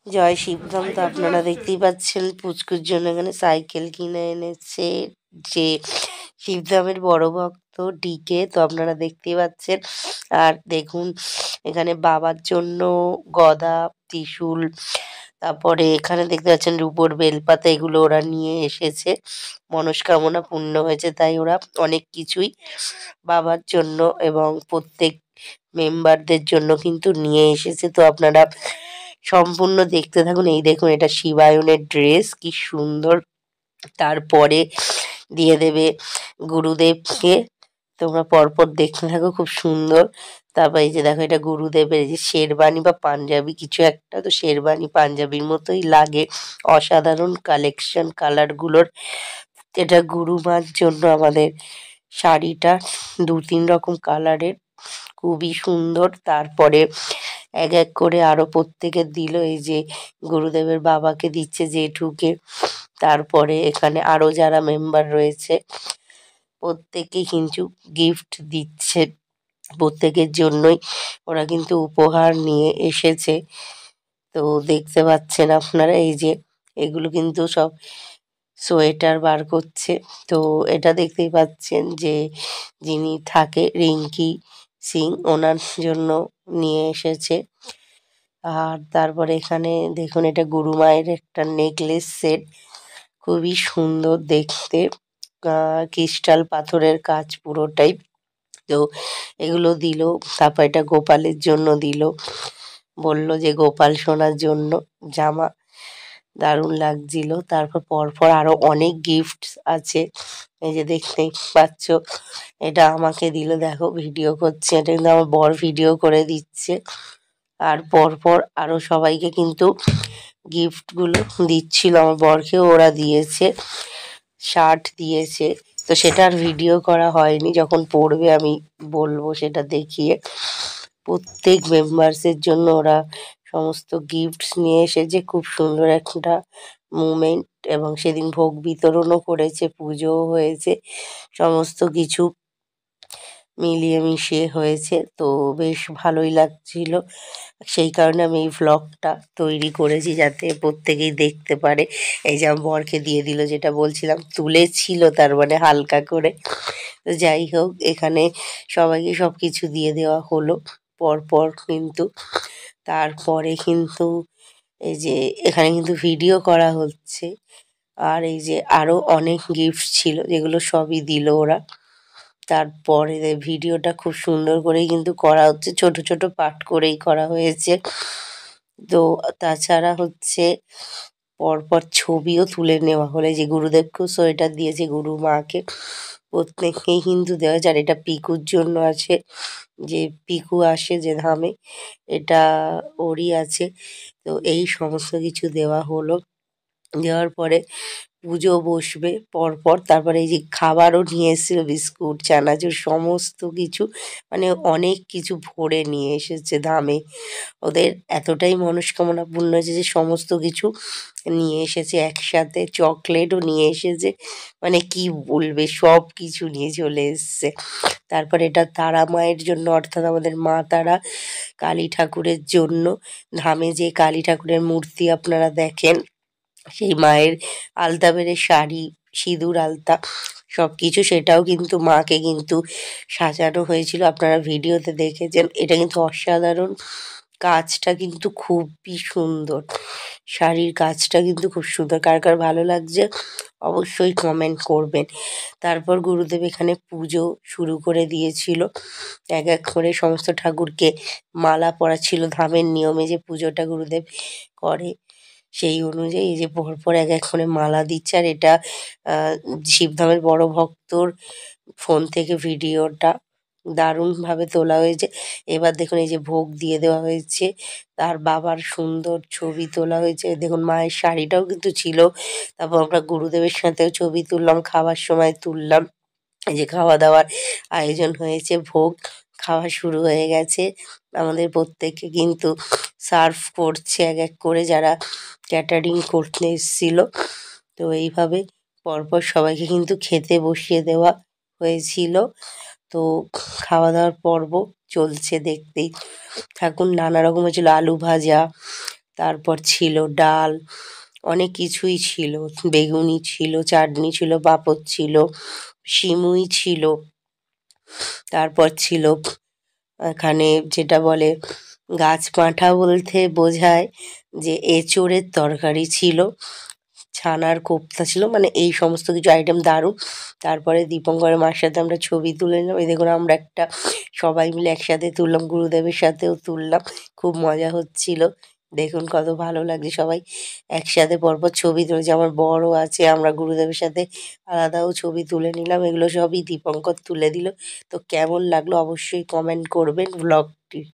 জয় শিবধাম। তো আপনারা দেখতেই পাচ্ছেন পুচকুর জন্য এখানে সাইকেল কিনে এনেছে যে শিবধামের বড় ভক্ত ডিকে। তো আপনারা দেখতেই পাচ্ছেন। আর দেখুন এখানে বাবার জন্য গদা, ত্রিশূল, তারপরে এখানে দেখতে পাচ্ছেন রূপোর বেলপাতা, এগুলো ওরা নিয়ে এসেছে। মনস্কামনা পূর্ণ হয়েছে তাই ওরা অনেক কিছুই বাবার জন্য এবং প্রত্যেক মেম্বারদের জন্য কিন্তু নিয়ে এসেছে। তো আপনারা সম্পূর্ণ দেখতে থাকুন। এই দেখুন এটা শিবায়নের ড্রেস, কি সুন্দর। তারপরে দিয়ে দেবে গুরুদেবকে। তোমরা পরপর দেখতে থাকো, খুব সুন্দর। তারপর এই যে দেখো এটা গুরুদেবের এই যে শেরবানি বা পাঞ্জাবি কিছু একটা, তো শেরবানি পাঞ্জাবির মতোই লাগে। অসাধারণ কালেকশন কালারগুলোর। এটা গুরুমার জন্য আমাদের শাড়িটা ২-৩ রকম কালারের, খুবই সুন্দর। তারপরে এক এক করে আরো প্রত্যেকে দিল। এই যে গুরুদেবের বাবাকে দিচ্ছে জেঠুকে। তারপরে এখানে আরো যারা মেম্বার রয়েছে প্রত্যেকে কিন্তু গিফট দিচ্ছে। প্রত্যেকের জন্যই ওরা কিন্তু উপহার নিয়ে এসেছে। তো দেখতে পাচ্ছেন আপনারা এই যে এগুলো কিন্তু সব সোয়েটার বার করছে। তো এটা দেখতেই পাচ্ছেন যে যিনি থাকে রিঙ্কি সিং, ওনার জন্য নিয়ে এসেছে। আর তারপরে এখানে দেখুন এটা গুরু মায়ের একটা নেকলেস সেট, খুবই সুন্দর দেখতে। ক্রিস্টাল পাথরের কাজ পুরোটাই। তো এগুলো দিল। তারপর এটা গোপালের জন্য দিল, বলল যে গোপাল সোনার জন্য জামা, দারুণ লাগছিল। তারপর পরপর আরো অনেক গিফট আছে, এই যে দেখতেই পাচ্ছ। এটা আমাকে দিল, দেখো ভিডিও করছে, এটা কিন্তু আমার বর ভিডিও করে দিচ্ছে। আর পরপর আরো সবাইকে কিন্তু গিফটগুলো দিচ্ছিল, আমার বরকেও ওরা দিয়েছে, শার্ট দিয়েছে। তো সেটা আর ভিডিও করা হয়নি, যখন পড়বে আমি বলবো সেটা দেখিয়ে। প্রত্যেক মেম্বার্সের জন্য ওরা সমস্ত গিফটস নিয়ে এসেছে, খুব সুন্দর একটা মুমেন্ট। এবং সেদিন ভোগ বিতরণও করেছে, পুজোও হয়েছে, সমস্ত কিছু মিলিয়ে মিশিয়ে হয়েছে। তো বেশ ভালোই লাগছিল, সেই কারণে আমি এই ভ্লগটা তৈরি করেছি যাতে প্রত্যেকেই দেখতে পারে। এই যে আমার বরকে দিয়ে দিল, যেটা বলছিলাম তুলেছিল তার মানে হালকা করে। তো যাই হোক, এখানে সবাইকে সব কিছু দিয়ে দেওয়া হলো পরপর কিন্তু। তারপরে কিন্তু এই যে এখানে কিন্তু ভিডিও করা হচ্ছে। আর এই যে আরো অনেক গিফট ছিল যেগুলো সবই দিল ওরা। তারপরে ভিডিওটা খুব সুন্দর করেই কিন্তু করা হচ্ছে, ছোট ছোট পার্ট করেই করা হয়েছে। তো তাছাড়া হচ্ছে পরপর ছবিও তুলে নেওয়া হলো। এই যে গুরুদেবকেও সোয়েটার দিয়েছে, গুরু মাকে প্রত্যেককেই কিন্তু দেওয়া হয়েছে। আর এটা পিকুর জন্য আছে, যে পিকু আসে যে ধামে, এটা ওরই আছে। তো এই সমস্ত কিছু দেওয়া হলো। দেওয়ার পরে পুজো বসবে পরপর। তারপরে এই যে খাবারও নিয়ে এসেছিল, বিস্কুট, চানাচুর, সমস্ত কিছু, মানে অনেক কিছু ভরে নিয়ে এসেছে ধামে। ওদের এতটাই মনস্কামনা পূর্ণ হয়েছে যে সমস্ত কিছু নিয়ে এসেছে একসাথে, চকলেটও নিয়ে এসেছে, মানে কি বলবে, সব কিছু নিয়ে চলে এসছে। তারপরে এটা তারা মায়ের জন্য, অর্থাৎ আমাদের মা তারা কালী ঠাকুরের জন্য। ধামে যে কালী ঠাকুরের মূর্তি আপনারা দেখেন, সেই মায়ের আলতা বেড়ে শাড়ি, সিঁদুর আলতা সবকিছু, সেটাও কিন্তু মাকে কিন্তু সাজানো হয়েছিল, আপনারা ভিডিওতে দেখেছেন। এটা কিন্তু অসাধারণ, কাজটা কিন্তু খুবই সুন্দর, শাড়ির কাজটা কিন্তু খুব সুন্দর। কার কার ভালো লাগছে অবশ্যই কমেন্ট করবেন। তারপর গুরুদেব এখানে পুজো শুরু করে দিয়েছিল, এক এক করে সমস্ত ঠাকুরকে মালা পরাচ্ছিল ধামের নিয়মে যে পুজোটা গুরুদেব করে, সেই অনুযায়ী এই যে পরপর এক এক করে মালা দিচ্ছে। আর এটা শিবধামের বড় ভক্তর ফোন থেকে ভিডিওটা দারুণভাবে তোলা হয়েছে। এবার দেখুন এই যে ভোগ দিয়ে দেওয়া হয়েছে, তার বাবার সুন্দর ছবি তোলা হয়েছে। দেখুন মায়ের শাড়িটাও কিন্তু ছিল। তারপর আমরা গুরুদেবের সাথেও ছবি তুললাম, খাওয়ার সময় তুললাম। এই যে খাওয়া দাওয়ার আয়োজন হয়েছে, ভোগ খাওয়া শুরু হয়ে গেছে। আমাদের প্রত্যেককে কিন্তু সার্ভ করছে এক এক করে যারা ক্যাটারিং করতে এসেছিল। তো এইভাবে পরপর সবাইকে কিন্তু খেতে বসিয়ে দেওয়া হয়েছিল। তো খাওয়া দাওয়ার পর্ব চলছে, দেখতেই থাকুন। নানা রকম হয়েছিল, আলু ভাজা, তারপর ছিল ডাল, অনেক কিছুই ছিল, বেগুনি ছিল, চাটনি ছিল, পাঁপড় ছিল, সিমুই ছিল, তারপর ছিল এখানে যেটা বলে গাছ পাঁঠা বলতে বোঝায় যে এঁচোড়ের তরকারি ছিল, ছানার কোপ্তা ছিল, মানে এই সমস্ত কিছু আইটেম দারুণ। তারপরে দীপঙ্করের মার সাথে আমরা ছবি তুলে নিলাম, এই দেখুন আমরা একটা সবাই মিলে একসাথে তুললাম, গুরুদেবের সাথেও তুললাম, খুব মজা হচ্ছিল। দেখুন কত ভালো লাগছে, সবাই একসাথে পরপর ছবি তুলেছে, আমার বরও আছে, আমরা গুরুদেবের সাথে আলাদাও ছবি তুলে নিলাম, এগুলো সবই দীপঙ্কর তুলে দিল। তো কেমন লাগলো অবশ্যই কমেন্ট করবেন ব্লগটি।